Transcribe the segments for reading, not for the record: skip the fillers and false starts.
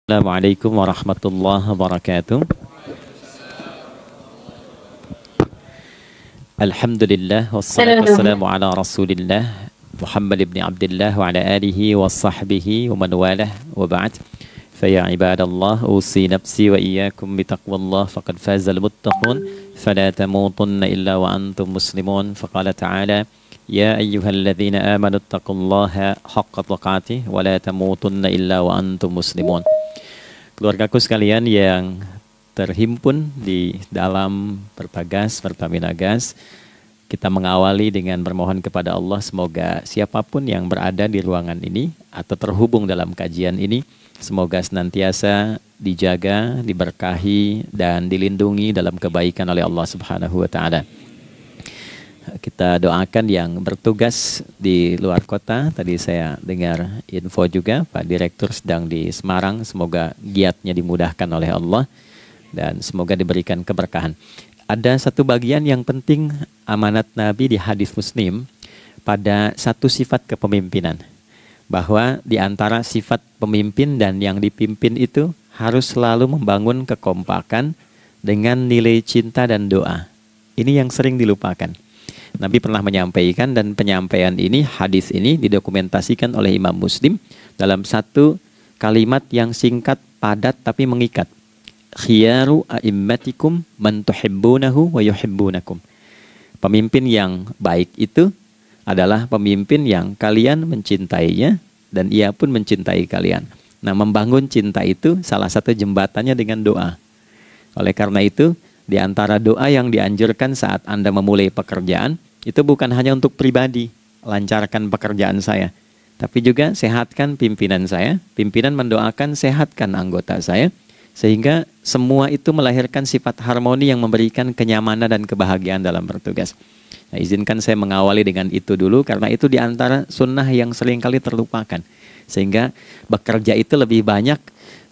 Assalamualaikum warahmatullahi wabarakatuh. Alhamdulillah wassalatu wassalamu ala Rasulillah Muhammad ibn Abdullah wa ala alihi wa sahbihi wa man walah wa ba'd. Fa ya ibadallah usi nafsi wa iyyakum bi taqwallah faqad fazal muttaqun fala tamutunna illa wa antum muslimun. Faqala ta'ala ya ayyuhalladzina amanu taqullaha haqqa tuqatih wa la tamutunna illa wa antum muslimun. Keluargaku sekalian yang terhimpun di dalam Pertagas, Pertamina Gas, kita mengawali dengan bermohon kepada Allah semoga siapapun yang berada di ruangan ini atau terhubung dalam kajian ini, semoga senantiasa dijaga, diberkahi, dan dilindungi dalam kebaikan oleh Allah Subhanahu wa Ta'ala. Kita doakan yang bertugas di luar kota. Tadi saya dengar info juga Pak Direktur sedang di Semarang. Semoga giatnya dimudahkan oleh Allah dan semoga diberikan keberkahan. Ada satu bagian yang penting amanat Nabi di hadis Muslim pada satu sifat kepemimpinan. Bahwa di antara sifat pemimpin dan yang dipimpin itu harus selalu membangun kekompakan dengan nilai cinta dan doa. Ini yang sering dilupakan. Nabi pernah menyampaikan dan penyampaian ini, hadis ini didokumentasikan oleh Imam Muslim dalam satu kalimat yang singkat, padat tapi mengikat. Khiyaru a'immatikum man tuhibbunahu wa yuhibbunakum. Pemimpin yang baik itu adalah pemimpin yang kalian mencintainya dan ia pun mencintai kalian. Nah, membangun cinta itu salah satu jembatannya dengan doa. Oleh karena itu, di antara doa yang dianjurkan saat Anda memulai pekerjaan, itu bukan hanya untuk pribadi, lancarkan pekerjaan saya. Tapi juga sehatkan pimpinan saya, pimpinan mendoakan sehatkan anggota saya, sehingga semua itu melahirkan sifat harmoni yang memberikan kenyamanan dan kebahagiaan dalam bertugas. Nah, izinkan saya mengawali dengan itu dulu, karena itu di antara sunnah yang seringkali terlupakan. Sehingga bekerja itu lebih banyak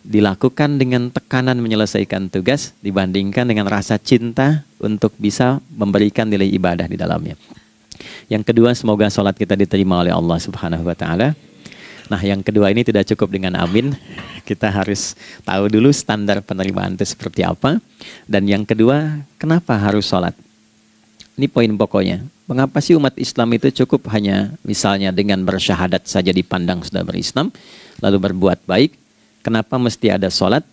dilakukan dengan tekanan menyelesaikan tugas dibandingkan dengan rasa cinta untuk bisa memberikan nilai ibadah di dalamnya. Yang kedua, semoga sholat kita diterima oleh Allah Subhanahu wa Ta'ala. Nah, yang kedua ini tidak cukup dengan amin. Kita harus tahu dulu standar penerimaan itu seperti apa. Dan yang kedua, kenapa harus sholat? Ini poin pokoknya. Mengapa sih umat Islam itu cukup hanya misalnya dengan bersyahadat saja dipandang sudah berislam, lalu berbuat baik? Kenapa mesti ada sholat?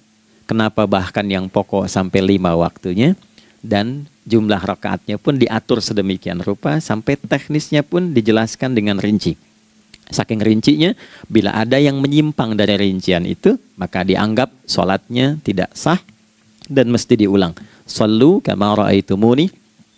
Kenapa bahkan yang pokok sampai 5 waktunya? Dan jumlah rakaatnya pun diatur sedemikian rupa sampai teknisnya pun dijelaskan dengan rinci. Saking rincinya, bila ada yang menyimpang dari rincian itu, maka dianggap sholatnya tidak sah dan mesti diulang. Shallu kama ra'aitumuni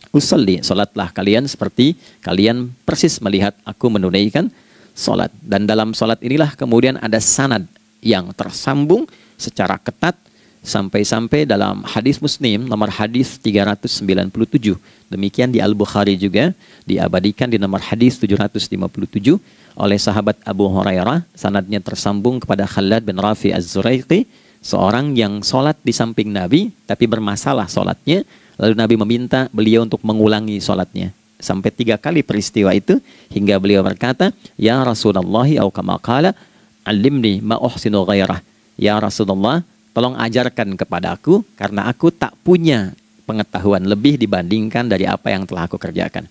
usalli. Sholatlah kalian seperti kalian persis melihat aku menunaikan sholat. Dan dalam sholat inilah kemudian ada sanad yang tersambung secara ketat sampai-sampai dalam hadis Muslim nomor hadis 397. Demikian di Al-Bukhari juga diabadikan di nomor hadis 757 oleh sahabat Abu Hurairah. Sanadnya tersambung kepada Khalad bin Rafi Az-Zuraiqi, seorang yang sholat di samping Nabi tapi bermasalah sholatnya. Lalu Nabi meminta beliau untuk mengulangi sholatnya. Sampai 3 kali peristiwa itu hingga beliau berkata, ya Rasulullah au kama qala alimni ma uhsinu ghairah. Ya Rasulullah, tolong ajarkan kepadaku karena aku tak punya pengetahuan lebih dibandingkan dari apa yang telah aku kerjakan.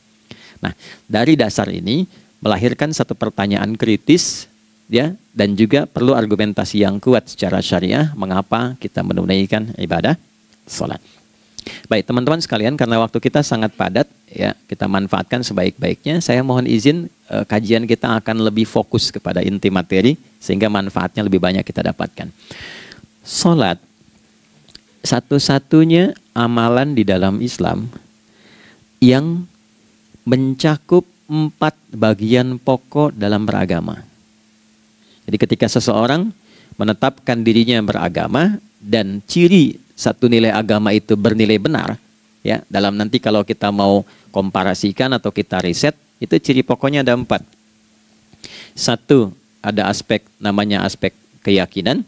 Nah, dari dasar ini melahirkan satu pertanyaan kritis ya, dan juga perlu argumentasi yang kuat secara syariah mengapa kita menunaikan ibadah salat. Baik teman-teman sekalian, karena waktu kita sangat padat ya, kita manfaatkan sebaik-baiknya. Saya mohon izin kajian kita akan lebih fokus kepada inti materi sehingga manfaatnya lebih banyak kita dapatkan. Salat satu-satunya amalan di dalam Islam yang mencakup 4 bagian pokok dalam beragama. Jadi ketika seseorang menetapkan dirinya beragama dan ciri satu nilai agama itu bernilai benar, ya, dalam nanti kalau kita mau komparasikan atau kita riset, itu ciri pokoknya ada 4. Satu, ada aspek namanya aspek keyakinan,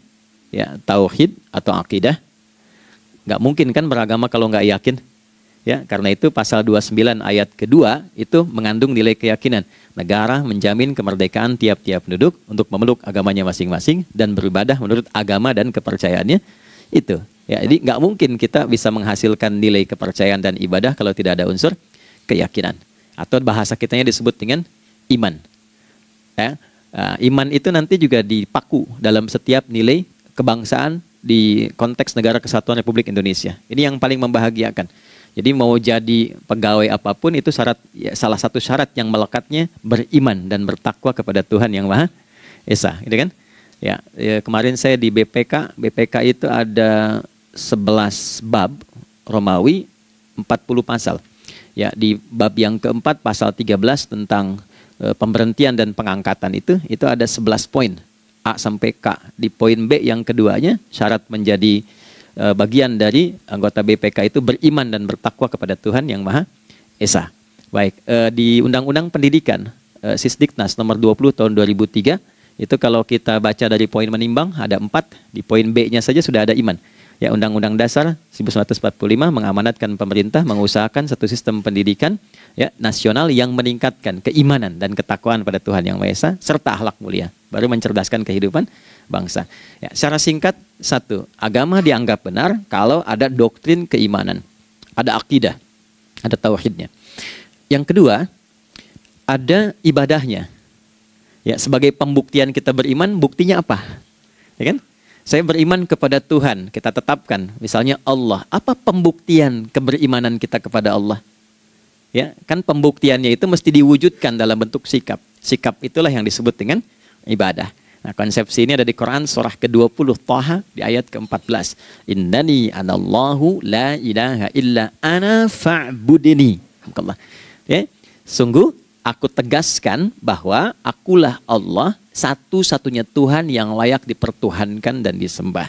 ya, tauhid atau akidah. Nggak mungkin kan beragama kalau nggak yakin. Ya, karena itu pasal 29 ayat kedua itu mengandung nilai keyakinan. Negara menjamin kemerdekaan tiap-tiap penduduk untuk memeluk agamanya masing-masing dan beribadah menurut agama dan kepercayaannya itu. Ya, jadi nggak mungkin kita bisa menghasilkan nilai kepercayaan dan ibadah kalau tidak ada unsur keyakinan. Atau bahasa kitanya disebut dengan iman. Ya, iman itu nanti juga dipaku dalam setiap nilai kebangsaan di konteks Negara Kesatuan Republik Indonesia. Ini yang paling membahagiakan. Jadi mau jadi pegawai apapun itu syarat, ya, salah satu syarat yang melekatnya beriman dan bertakwa kepada Tuhan Yang Maha Esa, gitu kan? Ya, kemarin saya di BPK itu ada 11 bab Romawi, 40 pasal. Ya, di bab yang keempat pasal 13 tentang pemberhentian dan pengangkatan itu ada 11 poin A sampai K. Di poin B yang keduanya syarat menjadi bagian dari anggota BPK itu beriman dan bertakwa kepada Tuhan Yang Maha Esa. Baik, di Undang-Undang Pendidikan Sisdiknas nomor 20 tahun 2003 itu kalau kita baca dari poin menimbang ada 4, di poin B-nya saja sudah ada iman. Ya, Undang-Undang Dasar 1945 mengamanatkan pemerintah mengusahakan satu sistem pendidikan ya nasional yang meningkatkan keimanan dan ketakwaan pada Tuhan Yang Maha Esa serta akhlak mulia, baru mencerdaskan kehidupan bangsa. Ya, secara singkat, satu, agama dianggap benar kalau ada doktrin keimanan, ada akidah, ada tauhidnya. Yang kedua, ada ibadahnya. Ya, sebagai pembuktian kita beriman, buktinya apa? Ya kan? Saya beriman kepada Tuhan, kita tetapkan, misalnya Allah. Apa pembuktian keberimanan kita kepada Allah? Ya, kan pembuktiannya itu mesti diwujudkan dalam bentuk sikap. Sikap itulah yang disebut dengan ibadah. Nah, konsepsi ini ada di Quran surah ke-20 Thaha di ayat ke-14. Innani anallahu la ilaha illa ana fa'budini. Ya, sungguh aku tegaskan bahwa akulah Allah, satu-satunya Tuhan yang layak dipertuhankan dan disembah.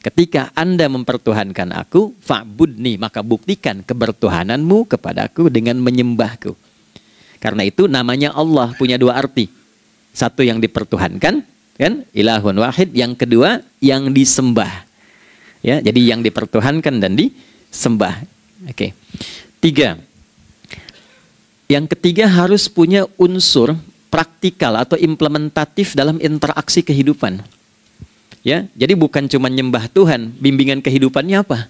Ketika Anda mempertuhankan aku, fa'budni, maka buktikan kebertuhananmu kepadaku dengan menyembahku. Karena itu namanya Allah punya dua arti. Satu yang dipertuhankan, kan? Ilahun wahid. Yang kedua yang disembah. Ya, jadi yang dipertuhankan dan disembah. Oke. 3. Yang ketiga harus punya unsur praktikal atau implementatif dalam interaksi kehidupan. Ya, jadi bukan cuma nyembah Tuhan, bimbingan kehidupannya apa?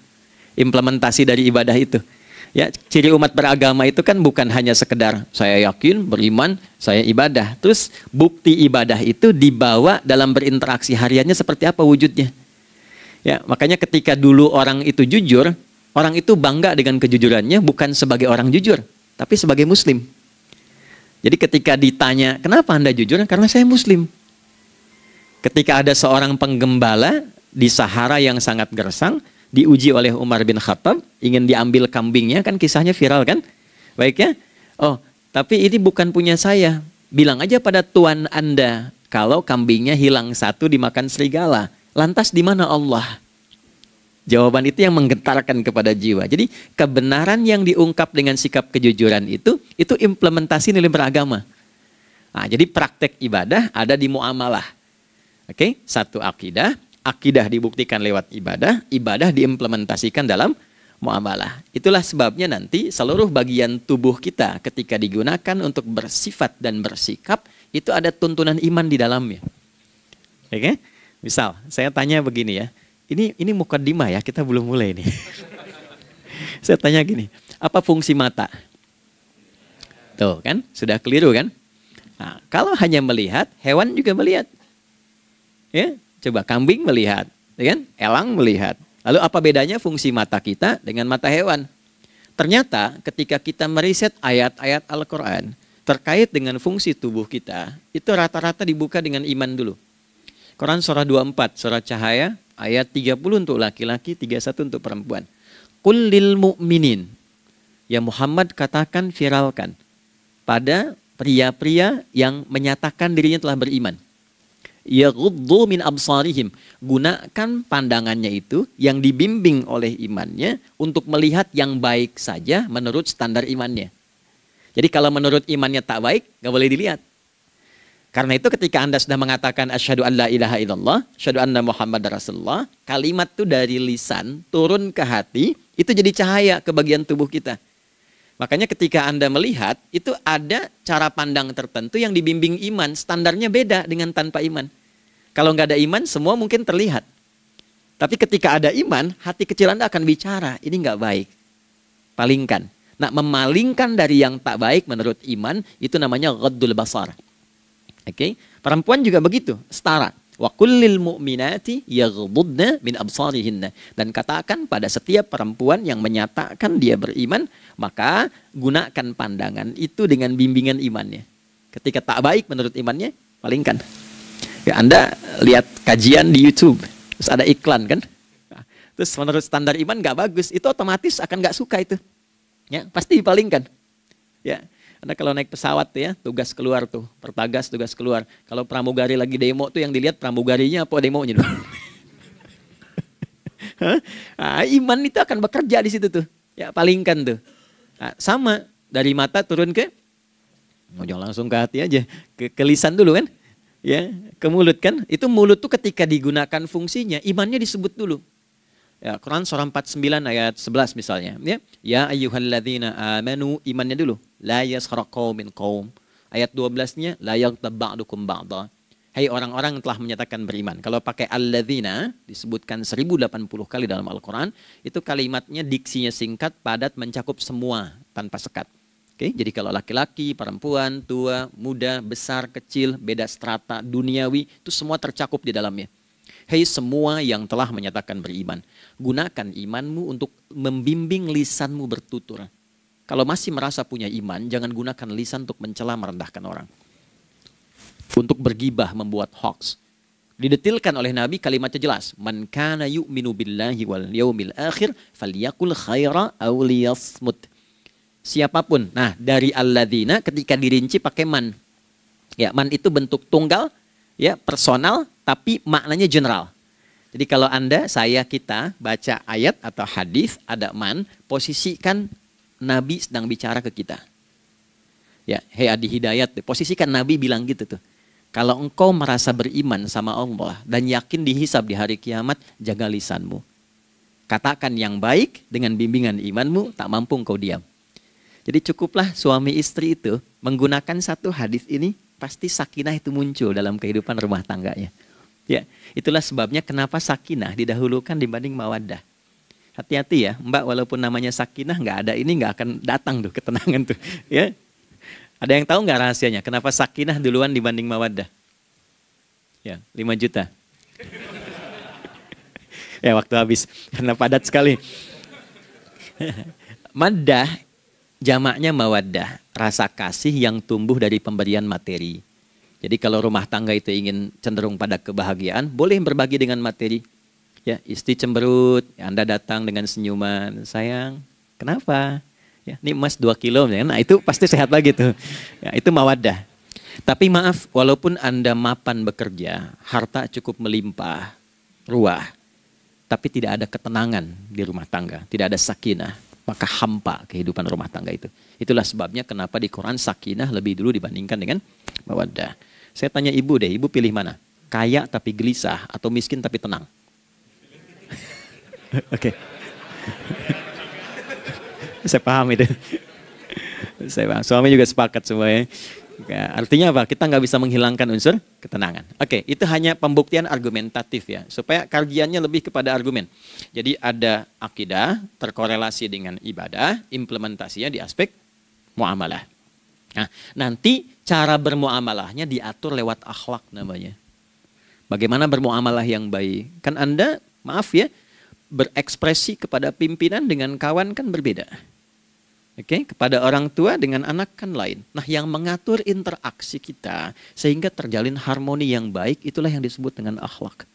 Implementasi dari ibadah itu. Ya, ciri umat beragama itu kan bukan hanya sekedar saya yakin, beriman, saya ibadah. Terus bukti ibadah itu dibawa dalam berinteraksi hariannya seperti apa wujudnya. Ya, makanya ketika dulu orang itu jujur, orang itu bangga dengan kejujurannya bukan sebagai orang jujur, tapi sebagai muslim. Jadi ketika ditanya, kenapa Anda jujur? Karena saya muslim. Ketika ada seorang penggembala di Sahara yang sangat gersang, diuji oleh Umar bin Khattab, ingin diambil kambingnya, kan kisahnya viral kan? Baik ya? Oh, tapi ini bukan punya saya. Bilang aja pada tuan Anda, kalau kambingnya hilang satu dimakan serigala. Lantas di mana Allah? Jawaban itu yang menggetarkan kepada jiwa. Jadi kebenaran yang diungkap dengan sikap kejujuran itu implementasi nilai beragama. Nah, jadi praktek ibadah ada di muamalah. Oke, satu akidah. Akidah dibuktikan lewat ibadah, ibadah diimplementasikan dalam muamalah. Itulah sebabnya nanti seluruh bagian tubuh kita ketika digunakan untuk bersifat dan bersikap, itu ada tuntunan iman di dalamnya. Oke? Misal, saya tanya begini ya, ini mukaddimah ya, kita belum mulai nih. Saya tanya gini, apa fungsi mata? Tuh kan, sudah keliru kan? Nah, kalau hanya melihat, hewan juga melihat. Ya? Coba kambing melihat, kan? Elang melihat. Lalu apa bedanya fungsi mata kita dengan mata hewan? Ternyata ketika kita meriset ayat-ayat Al-Quran terkait dengan fungsi tubuh kita, itu rata-rata dibuka dengan iman dulu. Quran surah 24, surah Cahaya, ayat 30 untuk laki-laki, 31 untuk perempuan. Qul lil mu'minin. Ya Muhammad katakan, viralkan pada pria-pria yang menyatakan dirinya telah beriman. Yaghuddu min absarihim, gunakan pandangannya itu yang dibimbing oleh imannya untuk melihat yang baik saja menurut standar imannya. Jadi kalau menurut imannya tak baik, nggak boleh dilihat. Karena itu ketika Anda sudah mengatakan asyhadu an la ilaha illallah, asyhadu anna Muhammadar Rasulullah, kalimat itu dari lisan turun ke hati, itu jadi cahaya ke bagian tubuh kita. Makanya ketika Anda melihat, itu ada cara pandang tertentu yang dibimbing iman, standarnya beda dengan tanpa iman. Kalau nggak ada iman, semua mungkin terlihat. Tapi ketika ada iman, hati kecil Anda akan bicara, ini nggak baik. Palingkan. Nah, memalingkan dari yang tak baik menurut iman, itu namanya ghaddul basar. Oke, perempuan juga begitu, setara. Wa kullil mu'minati yaghdudna min absarihinna. Dan katakan pada setiap perempuan yang menyatakan dia beriman, maka gunakan pandangan itu dengan bimbingan imannya. Ketika tak baik menurut imannya, palingkan. Ya, Anda lihat kajian di YouTube, terus ada iklan kan? Terus menurut standar iman nggak bagus, itu otomatis akan nggak suka itu. Ya, pasti dipalingkan. Ya. Anda kalau naik pesawat tuh ya, tugas keluar tuh, pertagas tugas keluar. Kalau pramugari lagi demo tuh yang dilihat pramugarinya apa demonya tuh. Nah, iman itu akan bekerja di situ tuh. Ya, palingkan tuh. Nah, sama dari mata turun ke, jangan langsung ke hati aja, ke lisan dulu kan. Ya, ke mulut kan. Itu mulut tuh ketika digunakan fungsinya, imannya disebut dulu. Ya, Quran surah 49 ayat 11 misalnya. Ya ayyuhalladzina amanu, imannya dulu. La yaskhar qaumin qaum. Ayat 12-nya la yaghtab ba'dukum ba'dha. Hai orang-orang yang telah menyatakan beriman. Kalau pakai alladzina disebutkan 1080 kali dalam Al-Quran, itu kalimatnya diksinya singkat, padat, mencakup semua tanpa sekat. Oke, jadi kalau laki-laki, perempuan, tua, muda, besar, kecil, beda strata, duniawi, itu semua tercakup di dalamnya. Hei semua yang telah menyatakan beriman, gunakan imanmu untuk membimbing lisanmu bertutur. Kalau masih merasa punya iman, jangan gunakan lisan untuk mencela merendahkan orang. Untuk bergibah, membuat hoax. Didetilkan oleh Nabi kalimatnya jelas. Man kana yu'minu billahi wal yaumil akhir falyakul khaira aw liyasmut. Siapapun. Nah, dari alladzina ketika dirinci pakai man. Ya, man itu bentuk tunggal, ya, personal, tapi maknanya general. Jadi kalau Anda, saya, kita baca ayat atau hadis ada man, posisikan Nabi sedang bicara ke kita. Ya, hei Adi Hidayat, posisikan Nabi bilang gitu tuh. Kalau engkau merasa beriman sama Allah dan yakin dihisab di hari kiamat, jaga lisanmu. Katakan yang baik dengan bimbingan imanmu, tak mampu engkau diam. Jadi cukuplah suami istri itu menggunakan satu hadis ini, pasti sakinah itu muncul dalam kehidupan rumah tangganya. Ya, itulah sebabnya kenapa sakinah didahulukan dibanding mawaddah. Hati-hati ya, Mbak, walaupun namanya sakinah nggak ada ini nggak akan datang tuh ketenangan tuh. Ya, ada yang tahu nggak rahasianya? Kenapa sakinah duluan dibanding mawaddah? Ya, 5 juta. Ya, waktu habis karena padat sekali. Maddah jamaknya mawaddah, rasa kasih yang tumbuh dari pemberian materi. Jadi kalau rumah tangga itu ingin cenderung pada kebahagiaan, boleh berbagi dengan materi. Ya, istri cemberut, Anda datang dengan senyuman, sayang, kenapa? Ya, ini emas 2 kilo, nah itu pasti sehat lagi tuh. Ya, itu mawaddah. Tapi maaf, walaupun Anda mapan bekerja, harta cukup melimpah, ruah, tapi tidak ada ketenangan di rumah tangga, tidak ada sakinah, maka hampa kehidupan rumah tangga itu. Itulah sebabnya kenapa di Quran sakinah lebih dulu dibandingkan dengan mawaddah. Saya tanya ibu deh, ibu pilih mana? Kaya tapi gelisah atau miskin tapi tenang? Oke. Saya paham itu. Saya paham. Suami juga sepakat semuanya. Ya, artinya apa? Kita nggak bisa menghilangkan unsur ketenangan. Oke, itu hanya pembuktian argumentatif ya. Supaya kajiannya lebih kepada argumen. Jadi ada akidah terkorelasi dengan ibadah, implementasinya di aspek muamalah. Nah, nanti cara bermuamalahnya diatur lewat akhlak namanya. Bagaimana bermuamalah yang baik? Kan Anda, maaf ya, berekspresi kepada pimpinan dengan kawan kan berbeda. Oke, kepada orang tua dengan anak kan lain. Nah, yang mengatur interaksi kita sehingga terjalin harmoni yang baik, itulah yang disebut dengan akhlak.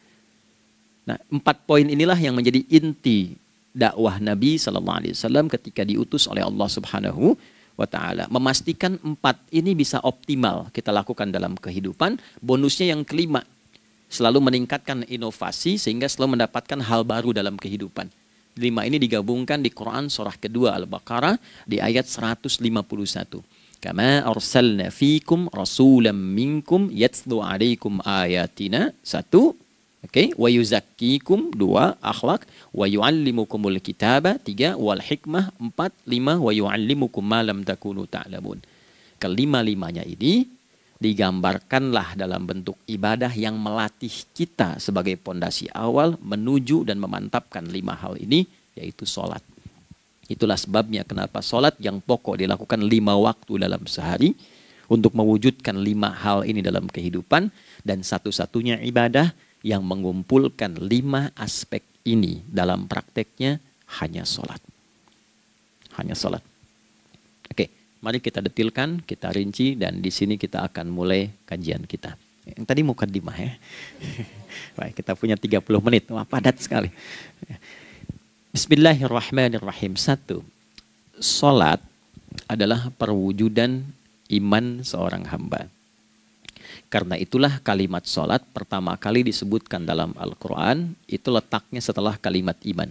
Nah, 4 poin inilah yang menjadi inti dakwah Nabi SAW ketika diutus oleh Allah Subhanahu wa ta'ala. Memastikan 4 ini bisa optimal kita lakukan dalam kehidupan. Bonusnya yang kelima, selalu meningkatkan inovasi sehingga selalu mendapatkan hal baru dalam kehidupan. 5 ini digabungkan di Quran surah kedua Al-Baqarah di ayat 151. Kama arsalna fikum rasulam minkum yatslu alaikum ayatina. Satu. Oke, wa yuzakkikum. Dua, akhlak. Wa yu'allimukumul kitaba. Tiga, wal hikmah. Empat, lima, wa yu'allimukum ma lam takunu ta'lamun. Kelima-limanya ini digambarkanlah dalam bentuk ibadah yang melatih kita sebagai pondasi awal menuju dan memantapkan 5 hal ini, yaitu sholat. Itulah sebabnya kenapa sholat yang pokok dilakukan 5 waktu dalam sehari untuk mewujudkan 5 hal ini dalam kehidupan, dan satu-satunya ibadah yang mengumpulkan 5 aspek ini dalam prakteknya hanya sholat. Hanya sholat. Oke, mari kita detilkan, kita rinci, dan di sini kita akan mulai kajian kita. Yang tadi mukadimah ya. Baik, kita punya 30 menit. Wah, padat sekali. Bismillahirrahmanirrahim. 1. Salat adalah perwujudan iman seorang hamba. Karena itulah kalimat salat pertama kali disebutkan dalam Al-Quran, itu letaknya setelah kalimat iman.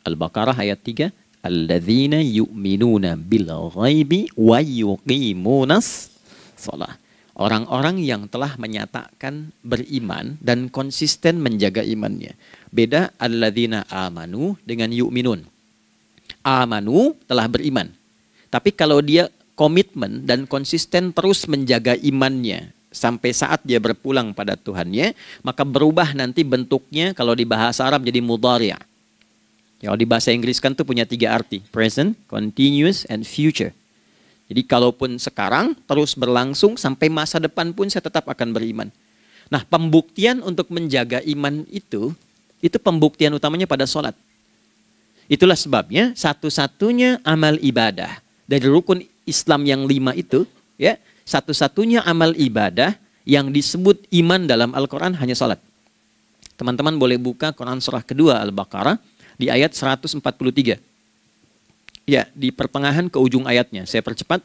Al-Baqarah ayat 3. Alladzina yu'minuna bil ghaibi wa yuqimunas shalah. Orang-orang yang telah menyatakan beriman dan konsisten menjaga imannya. Beda alladzina amanu dengan yu'minun. Amanu telah beriman. Tapi kalau dia komitmen dan konsisten terus menjaga imannya sampai saat dia berpulang pada Tuhannya, maka berubah nanti bentuknya kalau di bahasa Arab jadi mudhari'. Kalau di bahasa Inggris kan tuh punya 3 arti. Present, continuous, and future. Jadi kalaupun sekarang terus berlangsung sampai masa depan pun saya tetap akan beriman. Nah, pembuktian untuk menjaga iman itu pembuktian utamanya pada sholat. Itulah sebabnya satu-satunya amal ibadah dari rukun Islam yang 5 itu, ya, satu-satunya amal ibadah yang disebut iman dalam Al-Quran hanya sholat. Teman-teman boleh buka Quran surah kedua Al-Baqarah di ayat 143. Ya, di pertengahan ke ujung ayatnya. Saya percepat.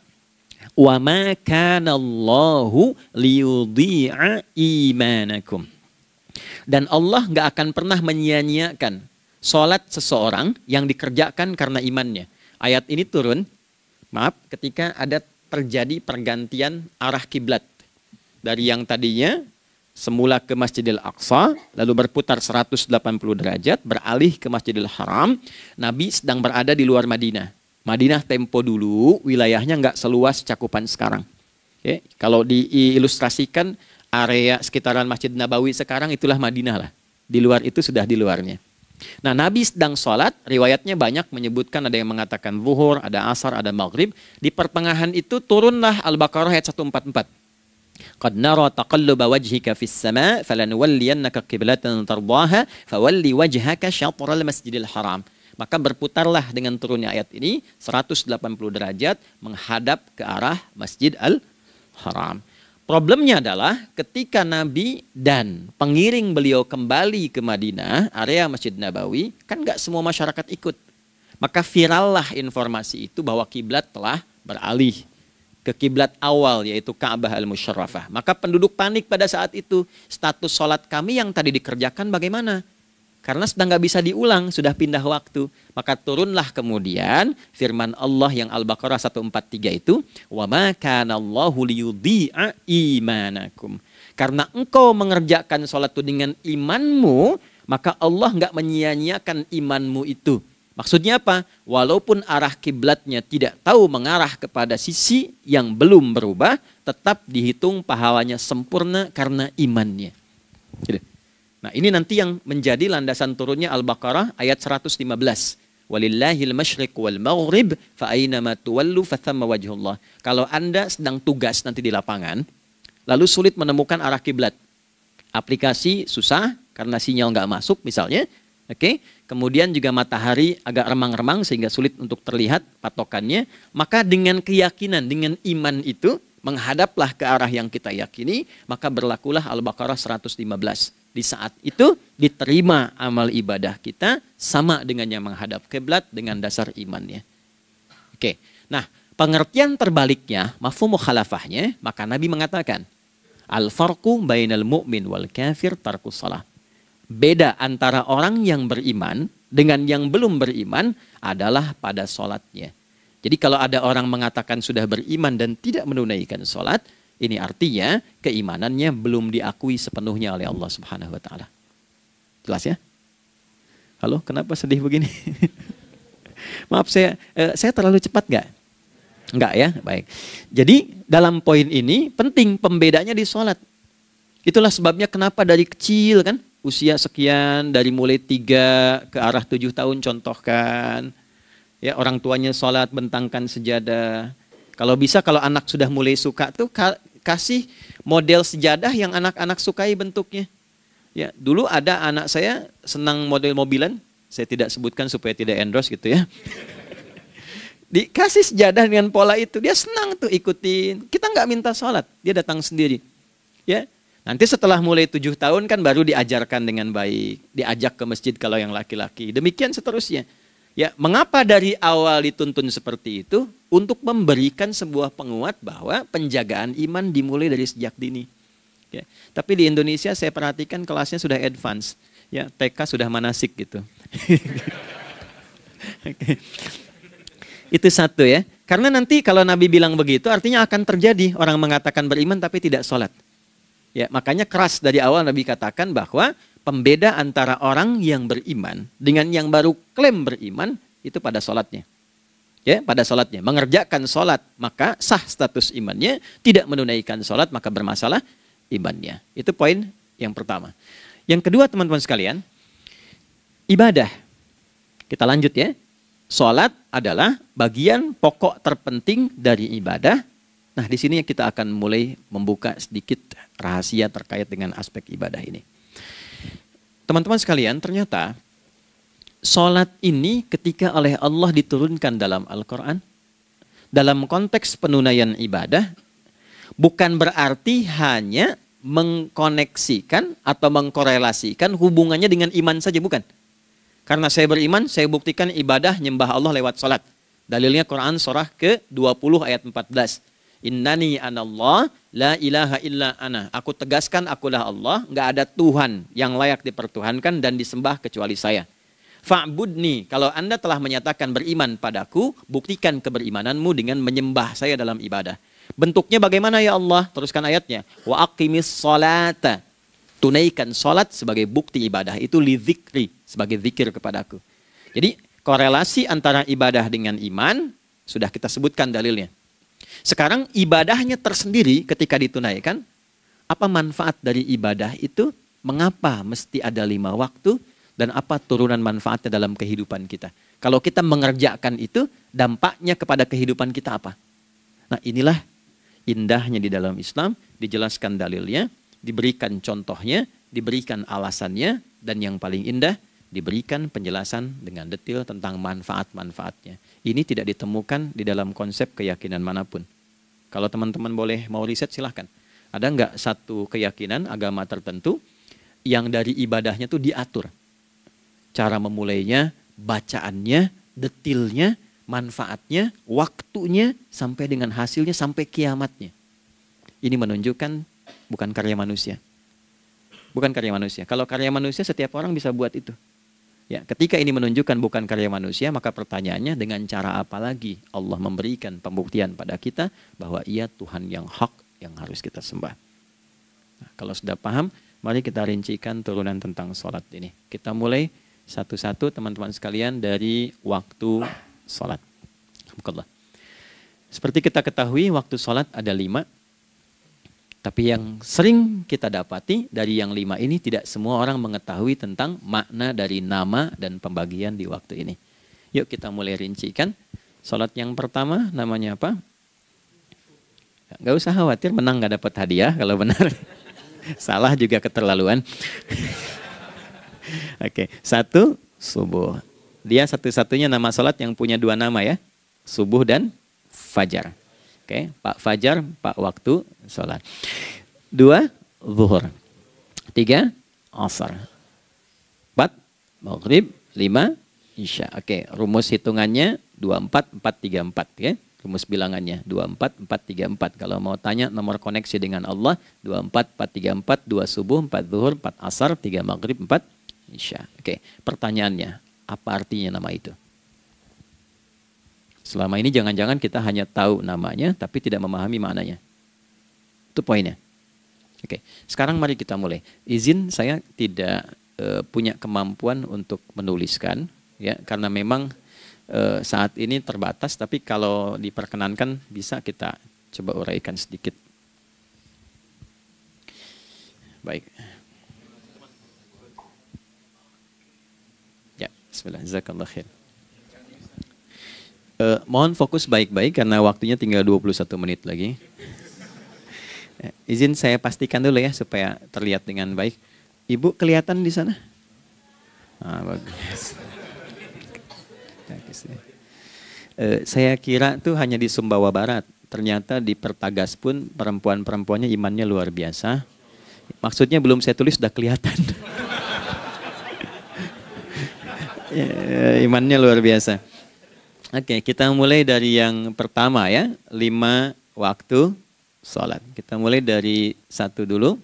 Wa ma kana Allahu liyudhi'a imanakum. Dan Allah nggak akan pernah menyia-nyiakan sholat seseorang yang dikerjakan karena imannya. Ayat ini turun, ketika ada terjadi pergantian arah kiblat. Dari yang tadinya semula ke Masjidil Aqsa, lalu berputar 180 derajat, beralih ke Masjidil Haram. Nabi sedang berada di luar Madinah. Madinah tempo dulu, wilayahnya nggak seluas cakupan sekarang. Oke, kalau diilustrasikan, area sekitaran Masjid Nabawi sekarang itulah Madinah lah. Di luar itu sudah di luarnya. Nah, Nabi sedang sholat, riwayatnya banyak menyebutkan, ada yang mengatakan zuhur, ada asar, ada maghrib. Di pertengahan itu turunlah Al-Baqarah ayat 144. Qad nara taqalluba wajhika fis sama' falanuwalliyannaka qiblatan tardaha fawalli wajhaka syatral masjidil haram. Maka berputarlah dengan turunnya ayat ini 180 derajat menghadap ke arah Masjid Al-Haram. Problemnya adalah ketika Nabi dan pengiring beliau kembali ke Madinah, area Masjid Nabawi, kan nggak semua masyarakat ikut. Maka virallah informasi itu bahwa kiblat telah beralih ke kiblat awal, yaitu Ka'bah Al-Musyarrafah. Maka penduduk panik pada saat itu. Status sholat kami yang tadi dikerjakan bagaimana? Karena sudah nggak bisa diulang, sudah pindah waktu. Maka turunlah kemudian firman Allah yang Al-Baqarah 143 itu, wa ma kana Allahu liyudhi'a imanakum. Karena engkau mengerjakan sholat itu dengan imanmu, maka Allah nggak menyia-nyiakan imanmu itu. Maksudnya apa? Walaupun arah kiblatnya tidak tahu mengarah kepada sisi yang belum berubah, tetap dihitung pahalanya sempurna karena imannya. Gitu. Nah, ini nanti yang menjadi landasan turunnya Al-Baqarah ayat 115. Walillahil masyriq wal maghrib fa aynama tuwallu fathamma wajhullah. Kalau Anda sedang tugas nanti di lapangan, lalu sulit menemukan arah kiblat. Aplikasi susah karena sinyal nggak masuk misalnya. Oke, kemudian juga matahari agak remang-remang sehingga sulit untuk terlihat patokannya. Maka dengan keyakinan, dengan iman itu, menghadaplah ke arah yang kita yakini, maka berlakulah Al-Baqarah 115. Di saat itu diterima amal ibadah kita sama dengan yang menghadap kiblat dengan dasar imannya. Oke, nah pengertian terbaliknya, mafhum mukhalafahnya, maka Nabi mengatakan, al-farqu bainal mu'min wal kafir tarkus shalah. Beda antara orang yang beriman dengan yang belum beriman adalah pada sholatnya. Jadi kalau ada orang mengatakan sudah beriman dan tidak menunaikan sholat, ini artinya keimanannya belum diakui sepenuhnya oleh Allah Subhanahu wa taala. Jelas ya? Halo, kenapa sedih begini? Maaf, saya terlalu cepat nggak? Nggak ya? Baik. Jadi dalam poin ini penting pembedanya di sholat. Itulah sebabnya kenapa dari kecil kan, usia sekian, dari mulai 3 ke arah 7 tahun contohkan. Ya, orang tuanya sholat bentangkan sejadah. Kalau bisa kalau anak sudah mulai suka tuh kasih model sejadah yang anak-anak sukai bentuknya. Ya, dulu ada anak saya senang model mobilan, saya tidak sebutkan supaya tidak endorse gitu ya. Dikasih sejadah dengan pola itu, dia senang tuh ikutin. Kita nggak minta sholat, dia datang sendiri. Ya, nanti setelah mulai 7 tahun kan baru diajarkan dengan baik, diajak ke masjid kalau yang laki-laki. Demikian seterusnya. Ya, mengapa dari awal dituntun seperti itu? Untuk memberikan sebuah penguat bahwa penjagaan iman dimulai dari sejak dini. Ya. Tapi di Indonesia saya perhatikan kelasnya sudah advance, ya TK sudah manasik gitu. Okay. Itu satu ya. Karena nanti kalau Nabi bilang begitu, artinya akan terjadi orang mengatakan beriman tapi tidak sholat. Ya, makanya keras dari awal Nabi katakan bahwa pembeda antara orang yang beriman dengan yang baru klaim beriman itu pada sholatnya. Ya, pada sholatnya mengerjakan sholat maka sah status imannya, tidak menunaikan sholat maka bermasalah imannya. Itu poin yang pertama. Yang kedua teman-teman sekalian, ibadah. Kita lanjut ya. Sholat adalah bagian pokok terpenting dari ibadah. Nah, di sini kita akan mulai membuka sedikit rahasia terkait dengan aspek ibadah ini. Teman-teman sekalian, ternyata sholat ini ketika oleh Allah diturunkan dalam Al-Quran, dalam konteks penunaian ibadah, bukan berarti hanya mengkoneksikan atau mengkorelasikan hubungannya dengan iman saja, bukan. Karena saya beriman, saya buktikan ibadah nyembah Allah lewat sholat. Dalilnya Quran surah ke-20 ayat 14. Innani anallah la ilaha illa ana. Aku tegaskan akulah Allah, nggak ada Tuhan yang layak dipertuhankan dan disembah kecuali saya. Fa'budni, kalau Anda telah menyatakan beriman padaku, buktikan keberimananmu dengan menyembah saya dalam ibadah. Bentuknya bagaimana ya Allah? Teruskan ayatnya. Wa aqimis sholata. Tunaikan sholat sebagai bukti ibadah. Itu li dzikri, sebagai zikir kepadaku. Jadi korelasi antara ibadah dengan iman, sudah kita sebutkan dalilnya. Sekarang ibadahnya tersendiri ketika ditunaikan, apa manfaat dari ibadah itu? Mengapa mesti ada 5 waktu? Dan apa turunan manfaatnya dalam kehidupan kita? Kalau kita mengerjakan itu, dampaknya kepada kehidupan kita apa? Nah, inilah indahnya di dalam Islam, dijelaskan dalilnya, diberikan contohnya, diberikan alasannya, dan yang paling indah, diberikan penjelasan dengan detail tentang manfaat-manfaatnya. Ini tidak ditemukan di dalam konsep keyakinan manapun. Kalau teman-teman boleh mau riset silahkan. Ada nggak satu keyakinan agama tertentu yang dari ibadahnya tuh diatur? Cara memulainya, bacaannya, detailnya, manfaatnya, waktunya, sampai dengan hasilnya, sampai kiamatnya. Ini menunjukkan bukan karya manusia. Bukan karya manusia. Kalau karya manusia setiap orang bisa buat itu. Ya, ketika ini menunjukkan bukan karya manusia, maka pertanyaannya dengan cara apa lagi Allah memberikan pembuktian pada kita bahwa ia Tuhan yang hak yang harus kita sembah. Nah, kalau sudah paham, mari kita rincikan turunan tentang sholat ini. Kita mulai satu-satu teman-teman sekalian dari waktu sholat. Seperti kita ketahui waktu sholat ada 5. Tapi yang sering kita dapati dari yang 5 ini tidak semua orang mengetahui tentang makna dari nama dan pembagian di waktu ini. Yuk kita mulai rincikan. Sholat yang pertama namanya apa? Gak usah khawatir menang gak dapat hadiah kalau benar. Salah juga keterlaluan. Oke, 1 subuh. Dia satu-satunya nama sholat yang punya 2 nama ya. Subuh dan fajar. Oke, Pak Fajar, Pak waktu sholat. 2 zuhur. 3 asar. 4 maghrib. 5 isya. Oke, rumus hitungannya 24, 4, 3, 4 ya. Rumus bilangannya 24, 4, 3, 4. Kalau mau tanya nomor koneksi dengan Allah 24, 4, 3, 4, 2 subuh, 4 zuhur, 4 asar, 3 maghrib, 4 isya. Oke, pertanyaannya, apa artinya nama itu? Selama ini jangan-jangan kita hanya tahu namanya tapi tidak memahami maknanya. Itu poinnya. Oke, sekarang mari kita mulai. Izin saya tidak punya kemampuan untuk menuliskan, ya, karena memang saat ini terbatas. Tapi kalau diperkenankan bisa kita coba uraikan sedikit. Baik. Ya, bismillah. Jazakallah khair. Mohon fokus baik-baik karena waktunya tinggal 21 menit lagi. Izin saya pastikan dulu ya supaya terlihat dengan baik. Ibu kelihatan di sana? Bagus. Saya kira tuh hanya di Sumbawa Barat. Ternyata di Pertagas pun perempuan-perempuannya imannya luar biasa. Maksudnya belum saya tulis sudah kelihatan. Imannya luar biasa. Oke, kita mulai dari yang pertama ya. 5 waktu sholat. Kita mulai dari 1 dulu.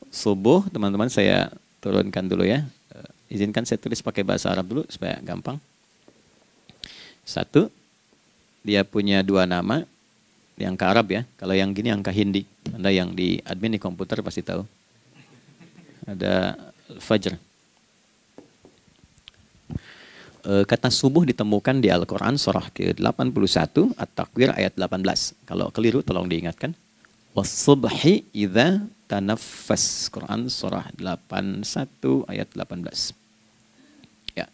Subuh, teman-teman saya turunkan dulu ya. Izinkan saya tulis pakai bahasa Arab dulu supaya gampang. 1, dia punya 2 nama. Di angka Arab ya. Kalau yang gini angka Hindi. Anda yang di admin di komputer pasti tahu. Ada Fajr. Kata subuh ditemukan di Al-Quran surah ke-81 At-Takwir ayat 18. Kalau keliru tolong diingatkan. Was-subhi idza tanaffas. Quran surah 81 ayat 18. Ya.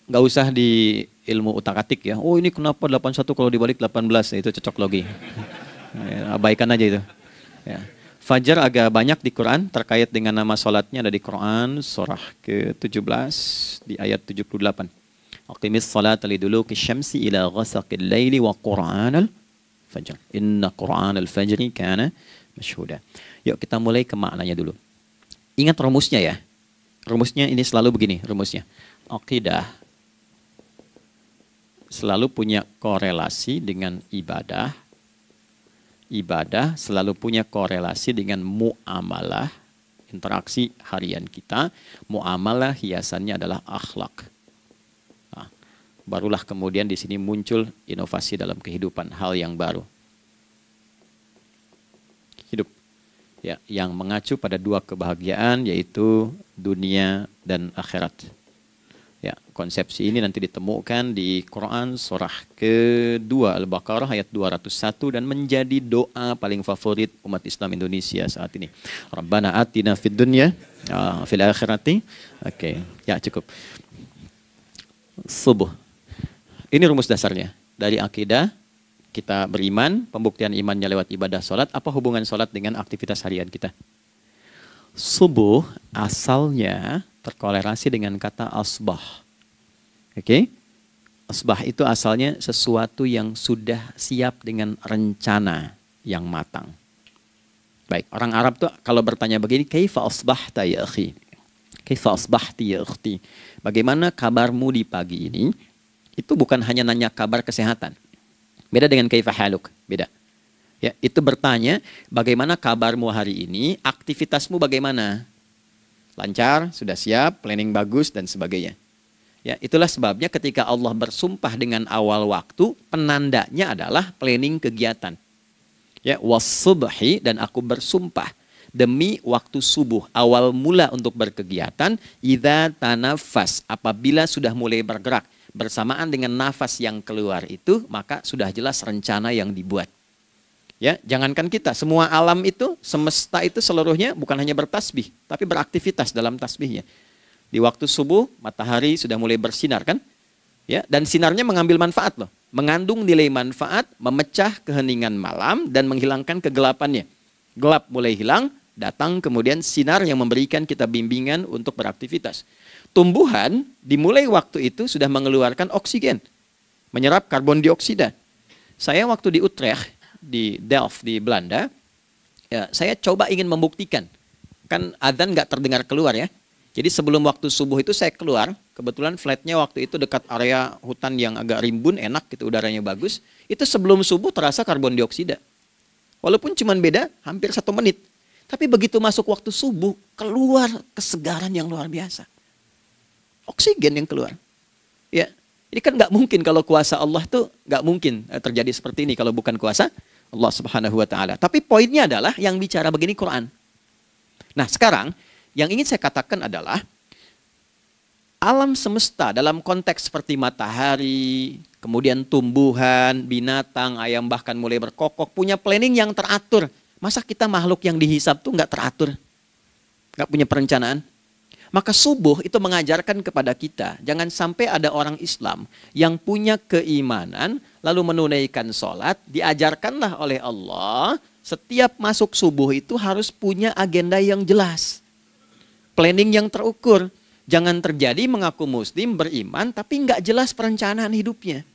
Nggak usah di ilmu utak-atik ya. Oh ini kenapa 81 kalau dibalik 18? Itu cocok logi. Ya, abaikan aja itu. Ya. Fajar agak banyak di Quran terkait dengan nama sholatnya ada di Quran surah ke-17 di ayat 78. Aqimis salata liduluki syamsi ila ghasaqil laili wa qur'anal fajr. Inna qur'anal fajri kana masyhuda. Yuk kita mulai ke maknanya dulu. Ingat rumusnya ya. Rumusnya ini selalu begini rumusnya. Aqidah selalu punya korelasi dengan ibadah. Ibadah selalu punya korelasi dengan muamalah, interaksi harian kita. Muamalah hiasannya adalah akhlak. Barulah kemudian di sini muncul inovasi dalam kehidupan, hal yang baru. Hidup ya, yang mengacu pada 2 kebahagiaan yaitu dunia dan akhirat. Ya, konsepsi ini nanti ditemukan di Quran surah ke-2 Al-Baqarah ayat 201 dan menjadi doa paling favorit umat Islam Indonesia saat ini. Rabbana atina fid dunya fil akhirati. Oke, ya cukup. Subuh. Ini rumus dasarnya. Dari akidah, kita beriman, pembuktian imannya lewat ibadah sholat. Apa hubungan sholat dengan aktivitas harian kita? Subuh asalnya terkorelasi dengan kata asbah. Oke? Asbah itu asalnya sesuatu yang sudah siap dengan rencana yang matang. Baik, orang Arab tuh kalau bertanya begini, kaifa asbahta ya akhi? Kaifa asbahti ya ukhti? Bagaimana kabarmu di pagi ini? Itu bukan hanya nanya kabar kesehatan. Beda dengan kaifa haluk, beda. Ya, itu bertanya bagaimana kabarmu hari ini, aktivitasmu bagaimana? Lancar, sudah siap, planning bagus dan sebagainya. Ya, itulah sebabnya ketika Allah bersumpah dengan awal waktu, penandanya adalah planning kegiatan. Ya, was-subhi dan aku bersumpah demi waktu subuh, awal mula untuk berkegiatan, idza tanafas, apabila sudah mulai bergerak. Bersamaan dengan nafas yang keluar itu, maka sudah jelas rencana yang dibuat. Ya, jangankan kita, semua alam itu, semesta itu seluruhnya bukan hanya bertasbih, tapi beraktivitas dalam tasbihnya. Di waktu subuh, matahari sudah mulai bersinar kan? Ya, dan sinarnya mengambil manfaat loh. Mengandung nilai manfaat, memecah keheningan malam dan menghilangkan kegelapannya. Gelap mulai hilang, datang kemudian sinar yang memberikan kita bimbingan untuk beraktivitas. Tumbuhan dimulai waktu itu sudah mengeluarkan oksigen, menyerap karbon dioksida. Saya waktu di Utrecht, di Delft di Belanda, ya, saya coba ingin membuktikan. Kan adzan nggak terdengar keluar ya. Jadi sebelum waktu subuh itu saya keluar, kebetulan flatnya waktu itu dekat area hutan yang agak rimbun, enak gitu, udaranya bagus. Itu sebelum subuh terasa karbon dioksida. Walaupun cuma beda hampir 1 menit. Tapi begitu masuk waktu subuh, keluar kesegaran yang luar biasa. Oksigen yang keluar. Ya, Ini kan nggak mungkin kalau kuasa Allah tuh nggak mungkin terjadi seperti ini kalau bukan kuasa Allah Subhanahu wa Ta'ala. Tapi poinnya adalah yang bicara begini Quran. Nah sekarang yang ingin saya katakan adalah alam semesta dalam konteks seperti matahari, kemudian tumbuhan, binatang, ayam bahkan mulai berkokok, punya planning yang teratur. Masa kita makhluk yang dihisab tuh nggak teratur? Nggak punya perencanaan? Maka subuh itu mengajarkan kepada kita, jangan sampai ada orang Islam yang punya keimanan, lalu menunaikan sholat, diajarkanlah oleh Allah, setiap masuk subuh itu harus punya agenda yang jelas. Planning yang terukur. Jangan terjadi mengaku muslim, beriman, tapi nggak jelas perencanaan hidupnya.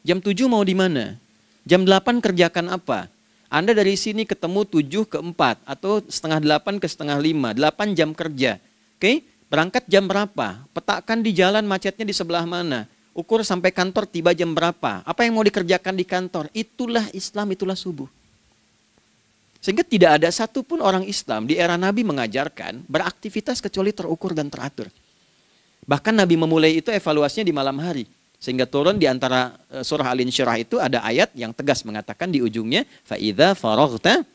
Jam 7 mau di mana? Jam 8 kerjakan apa? Anda dari sini ketemu 7 ke 4, atau setengah 8 ke setengah 5, 8 jam kerja. Oke, berangkat jam berapa? Petakan di jalan macetnya di sebelah mana? Ukur sampai kantor tiba jam berapa? Apa yang mau dikerjakan di kantor? Itulah Islam, itulah subuh. Sehingga tidak ada satupun orang Islam di era Nabi mengajarkan beraktivitas kecuali terukur dan teratur. Bahkan Nabi memulai itu evaluasinya di malam hari. Sehingga turun di antara surah Al-Insyirah itu ada ayat yang tegas mengatakan di ujungnya, فَإِذَا فَرَغْتَ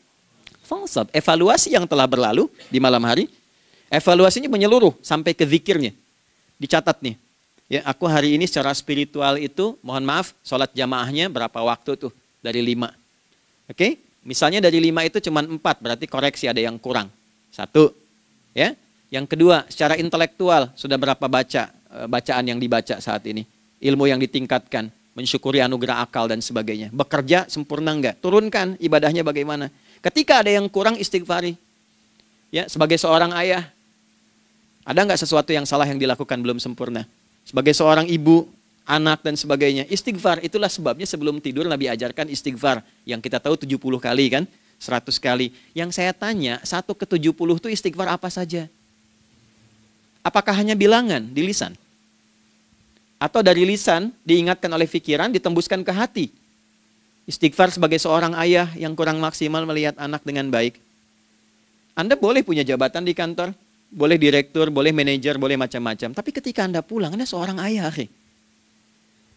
فَانْصَبْ. Evaluasi yang telah berlalu di malam hari. Evaluasinya menyeluruh sampai ke zikirnya. Dicatat nih. Ya, aku hari ini secara spiritual itu, mohon maaf, sholat jamaahnya berapa waktu tuh? Dari 5. Oke? Misalnya dari 5 itu cuma 4, berarti koreksi ada yang kurang. 1. Ya. Yang kedua, secara intelektual sudah berapa bacaan yang dibaca saat ini? Ilmu yang ditingkatkan, mensyukuri anugerah akal dan sebagainya. Bekerja sempurna enggak? Turunkan ibadahnya bagaimana? Ketika ada yang kurang, istighfari. Ya, sebagai seorang ayah, ada nggak sesuatu yang salah yang dilakukan belum sempurna? Sebagai seorang ibu, anak dan sebagainya, istighfar. Itulah sebabnya sebelum tidur Nabi ajarkan istighfar. Yang kita tahu 70 kali kan, 100 kali. Yang saya tanya, 1 ke 70 itu istighfar apa saja? Apakah hanya bilangan di lisan? Atau dari lisan diingatkan oleh pikiran, ditembuskan ke hati? Istighfar sebagai seorang ayah yang kurang maksimal melihat anak dengan baik. Anda boleh punya jabatan di kantor, boleh direktur, boleh manajer, boleh macam-macam. Tapi ketika Anda pulang, Anda seorang ayah.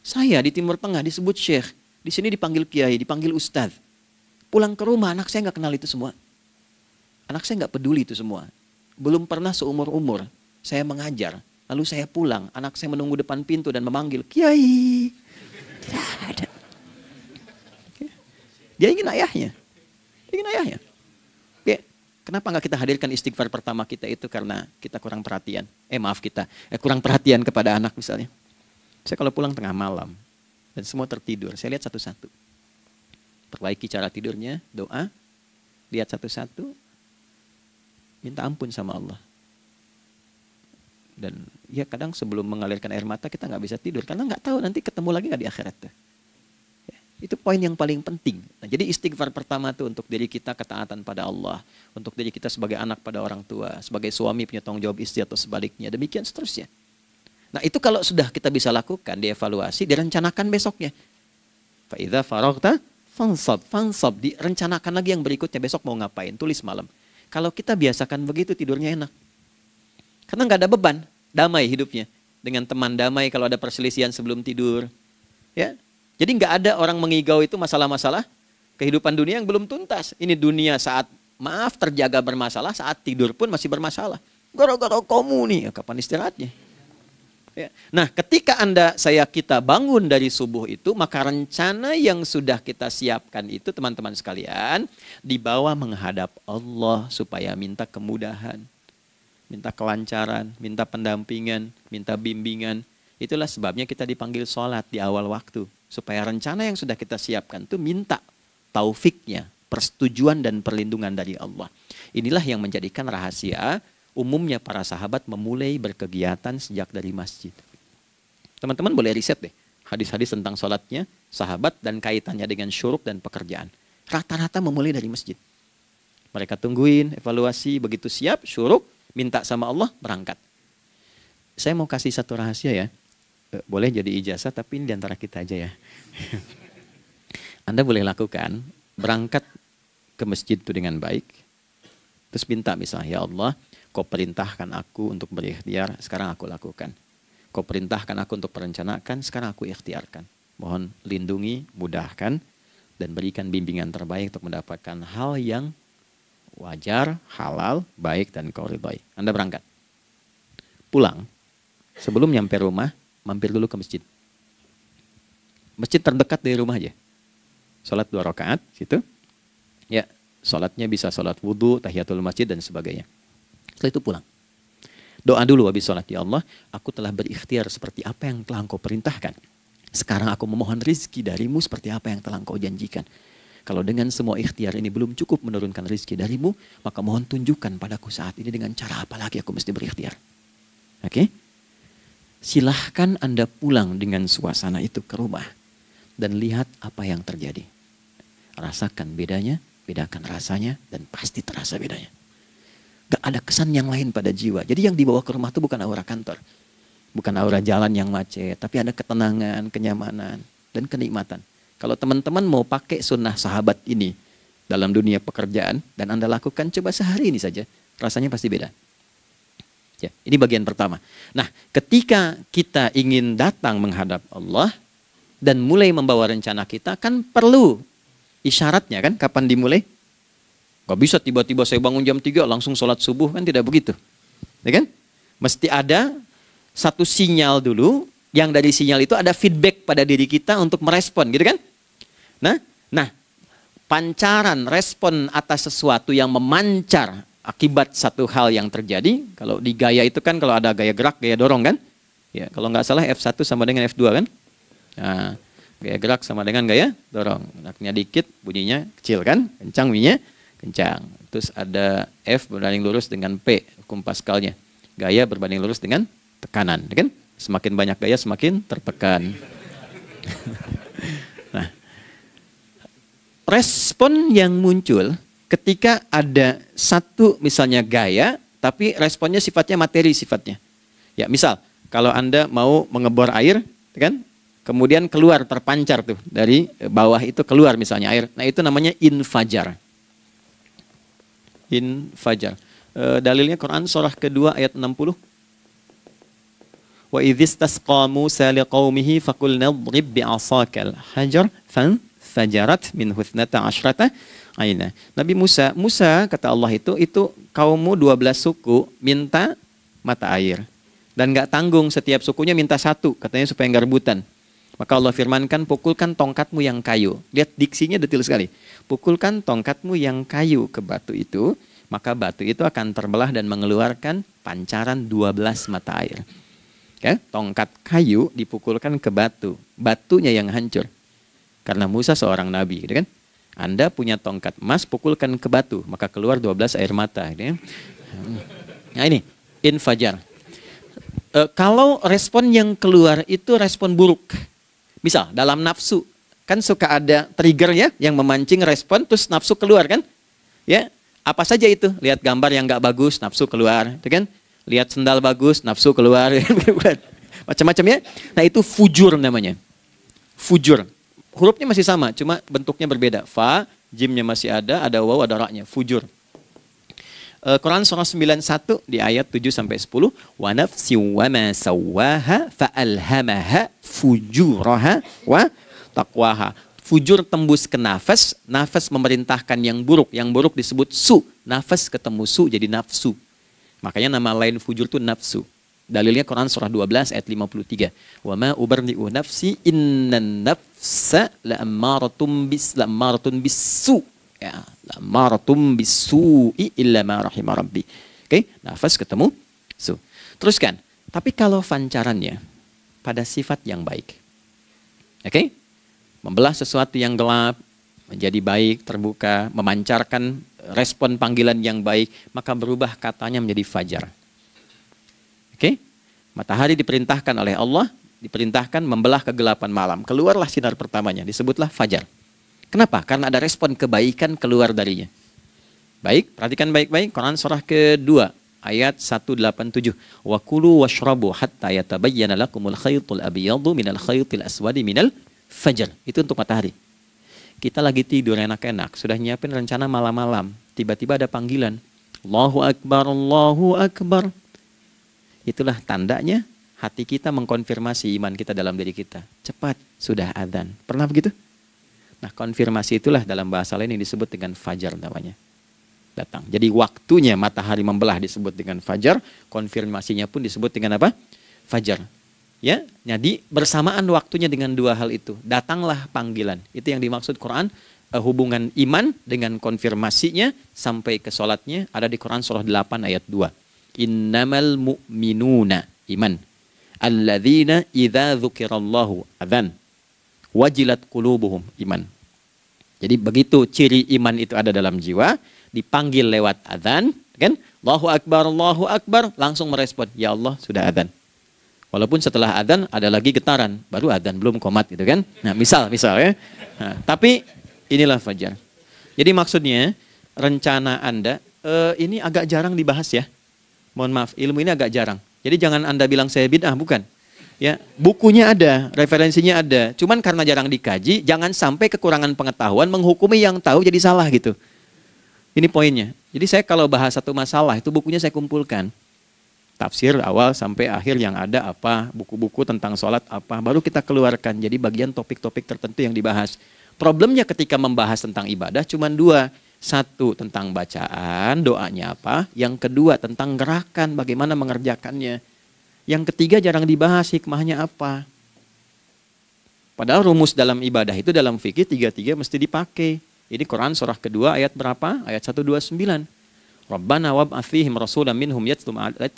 Saya di Timur Tengah disebut syekh, di sini dipanggil kiai, dipanggil ustadz. Pulang ke rumah, anak saya nggak kenal itu semua. Anak saya nggak peduli itu semua. Belum pernah seumur-umur saya mengajar, lalu saya pulang, anak saya menunggu depan pintu dan memanggil, kiai. Tidak ada. Dia ingin ayahnya. Ingin ayahnya. Kenapa nggak kita hadirkan istighfar pertama kita itu karena kita kurang perhatian. Kurang perhatian kepada anak misalnya. Saya kalau pulang tengah malam dan semua tertidur, saya lihat satu-satu. Perbaiki cara tidurnya, doa, lihat satu-satu, minta ampun sama Allah. Dan ya kadang sebelum mengalirkan air mata kita nggak bisa tidur karena nggak tahu nanti ketemu lagi nggak di akhirat. Itu poin yang paling penting. Nah, jadi istighfar pertama itu untuk diri kita ketaatan pada Allah. Untuk diri kita sebagai anak pada orang tua. Sebagai suami punya tanggung jawab istri atau sebaliknya. Demikian seterusnya. Nah itu kalau sudah kita bisa lakukan, dievaluasi, direncanakan besoknya. Fa'idha faraghta fansab. Direncanakan lagi yang berikutnya, besok mau ngapain, tulis malam. Kalau kita biasakan begitu tidurnya enak. Karena nggak ada beban, damai hidupnya. Dengan teman damai kalau ada perselisihan sebelum tidur. Ya. Jadi nggak ada orang mengigau itu masalah-masalah kehidupan dunia yang belum tuntas. Ini dunia saat terjaga bermasalah, saat tidur pun masih bermasalah. Gara-gara kamu nih, kapan istirahatnya? Ya. Nah, ketika kita bangun dari subuh itu, maka rencana yang sudah kita siapkan itu teman-teman sekalian, dibawa menghadap Allah supaya minta kemudahan, minta kelancaran, minta pendampingan, minta bimbingan. Itulah sebabnya kita dipanggil sholat di awal waktu. Supaya rencana yang sudah kita siapkan itu minta taufiknya, persetujuan dan perlindungan dari Allah. Inilah yang menjadikan rahasia umumnya para sahabat memulai berkegiatan sejak dari masjid. Teman-teman boleh riset deh, hadis-hadis tentang sholatnya sahabat dan kaitannya dengan syuruk dan pekerjaan. Rata-rata memulai dari masjid. Mereka tungguin, evaluasi, begitu siap, syuruk, minta sama Allah, berangkat. Saya mau kasih satu rahasia ya. Boleh jadi ijazah, tapi ini diantara kita aja ya. Anda boleh lakukan, berangkat ke masjid itu dengan baik. Terus minta misalnya, ya Allah, kau perintahkan aku untuk berikhtiar, sekarang aku lakukan. Engkau perintahkan aku untuk merencanakan, sekarang aku ikhtiarkan. Mohon lindungi, mudahkan, dan berikan bimbingan terbaik untuk mendapatkan hal yang wajar, halal, baik, dan Engkau ridhai. Anda berangkat. Pulang, sebelum nyampe rumah, mampir dulu ke masjid. Masjid terdekat dari rumah aja. Sholat 2 rakaat, situ. Ya, sholatnya bisa sholat wudhu, tahiyatul masjid, dan sebagainya. Setelah itu pulang. Doa dulu habis sholat. Ya Allah, aku telah berikhtiar seperti apa yang telah Engkau perintahkan. Sekarang aku memohon rizki darimu seperti apa yang telah Engkau janjikan. Kalau dengan semua ikhtiar ini belum cukup menurunkan rizki darimu, maka mohon tunjukkan padaku saat ini dengan cara apa lagi aku mesti berikhtiar. Oke? Silahkan Anda pulang dengan suasana itu ke rumah. Dan lihat apa yang terjadi. Rasakan bedanya, bedakan rasanya, dan pasti terasa bedanya. Gak ada kesan yang lain pada jiwa. Jadi yang dibawa ke rumah itu bukan aura kantor. Bukan aura jalan yang macet. Tapi ada ketenangan, kenyamanan, dan kenikmatan. Kalau teman-teman mau pakai sunnah sahabat ini dalam dunia pekerjaan, dan Anda lakukan coba sehari ini saja, rasanya pasti beda. Ya, ini bagian pertama. Nah, ketika kita ingin datang menghadap Allah, dan mulai membawa rencana kita, kan perlu isyaratnya kan, kapan dimulai? Gak bisa tiba-tiba saya bangun jam 3 langsung sholat subuh, kan tidak begitu. Ya kan? Mesti ada satu sinyal dulu, yang dari sinyal itu ada feedback pada diri kita untuk merespon, gitu kan? Nah, pancaran respon atas sesuatu yang memancar akibat satu hal yang terjadi, kalau di gaya itu kan kalau ada gaya gerak, gaya dorong kan? Ya, kalau nggak salah F1 sama dengan F2 kan? Nah, gaya gerak sama dengan gaya dorong. Geraknya dikit, bunyinya kecil kan? Kencang bunyinya. Kencang. Terus ada F berbanding lurus dengan P, hukum Pascalnya. Gaya berbanding lurus dengan tekanan, kan? Semakin banyak gaya semakin tertekan. Nah, respon yang muncul ketika ada satu misalnya gaya, tapi responnya sifatnya materi sifatnya. Ya, misal kalau Anda mau mengebor air, kan? Kemudian keluar terpancar tuh dari bawah itu keluar misalnya air. Nah, itu namanya infajar. Infajar. Dalilnya Quran surah kedua ayat 60. Wa idzistasqa Musa liqaumihi faqulna idrib bi'asakal hajar fanfajarat minhu 12 aina. Nabi Musa kata Allah itu kaummu 12 suku minta mata air. Dan enggak tanggung, setiap sukunya minta satu, katanya supaya enggak rebutan. Maka Allah firmankan, pukulkan tongkatmu yang kayu. Lihat diksinya detil sekali. Pukulkan tongkatmu yang kayu ke batu itu, maka batu itu akan terbelah dan mengeluarkan pancaran 12 mata air. Ya, tongkat kayu dipukulkan ke batu, batunya yang hancur. Karena Musa seorang nabi, gitu kan? Anda punya tongkat emas, pukulkan ke batu, maka keluar 12 air mata. Gitu ya. Nah ini, infajar. Kalau respon yang keluar itu respon buruk. Misal dalam nafsu, kan suka ada trigger ya yang memancing respon terus nafsu keluar kan? Ya, apa saja itu? Lihat gambar yang nggak bagus, nafsu keluar, itu kan? Lihat sendal bagus, nafsu keluar, macam-macam ya. Nah itu fujur namanya, fujur. Hurufnya masih sama, cuma bentuknya berbeda. Fa, jimnya masih ada waw, ada ra-nya, fujur. Quran surah 91 di ayat 7-10. Wa nafsi wa ma sawwaha fa'alhamaha fujuraha wa taqwaha. Fujur tembus ke nafas, nafas memerintahkan yang buruk disebut su. Nafas ketemu su jadi nafsu. Makanya nama lain fujur itu nafsu. Dalilnya Quran surah 12 ayat 53. Wa ma ubarni'u nafsi innan nafsa la'ammaratun bisu. Ya, la'ammaratun bisu'i illa ma rahimah rabbi. Oke, nafas ketemu su. Teruskan. Tapi kalau pancarannya pada sifat yang baik. Oke? Membelah sesuatu yang gelap menjadi baik, terbuka, memancarkan respon panggilan yang baik, maka berubah katanya menjadi fajar. Oke? Matahari diperintahkan oleh Allah, diperintahkan membelah kegelapan malam. Keluarlah sinar pertamanya, disebutlah fajar. Kenapa? Karena ada respon kebaikan keluar darinya. Baik, perhatikan baik-baik. Quran surah kedua, ayat 187. Wa kulu washrabu hatta yatabayyana lakumul khaytul abyadu minal khaytil aswadi minal fajar. Itu untuk matahari. Kita lagi tidur enak-enak, sudah nyiapin rencana malam-malam. Tiba-tiba ada panggilan. Allahu Akbar, Allahu Akbar. Itulah tandanya hati kita mengkonfirmasi iman kita dalam diri kita. Cepat, sudah adzan. Pernah begitu? Nah, konfirmasi itulah dalam bahasa lain yang disebut dengan fajar namanya. Datang. Jadi waktunya matahari membelah disebut dengan fajar, konfirmasinya pun disebut dengan apa? Fajar. Ya, jadi bersamaan waktunya dengan dua hal itu. Datanglah panggilan. Itu yang dimaksud Quran, hubungan iman dengan konfirmasinya sampai ke sholatnya ada di Quran surah 8 ayat 2. Innamal mu'minuna iman. Alladzina idza dzukirallahu adzan. Wajilat qulubuhum iman. Jadi begitu ciri iman itu ada dalam jiwa, dipanggil lewat adzan, kan? Allahu Akbar, langsung merespon, ya Allah sudah adzan. Walaupun setelah adzan ada lagi getaran, baru adzan belum qomat gitu kan. Nah, misal ya. Nah, tapi inilah fajar. Jadi maksudnya rencana Anda ini agak jarang dibahas ya. Mohon maaf, ilmu ini agak jarang. Jadi jangan Anda bilang saya bid'ah, bukan. Ya, bukunya ada, referensinya ada. Cuman karena jarang dikaji, jangan sampai kekurangan pengetahuan menghukumi yang tahu jadi salah gitu. Ini poinnya. Jadi saya kalau bahas satu masalah itu bukunya saya kumpulkan. Tafsir awal sampai akhir yang ada apa, buku-buku tentang sholat apa, baru kita keluarkan. Jadi bagian topik-topik tertentu yang dibahas. Problemnya ketika membahas tentang ibadah cuma dua. Satu tentang bacaan, doanya apa. Yang kedua tentang gerakan, bagaimana mengerjakannya. Yang ketiga jarang dibahas, hikmahnya apa. Padahal rumus dalam ibadah itu dalam fikih tiga-tiga mesti dipakai. Ini Quran surah kedua ayat berapa? Ayat 129. Rabbana wab'ats fihim rasulan minhum yatlu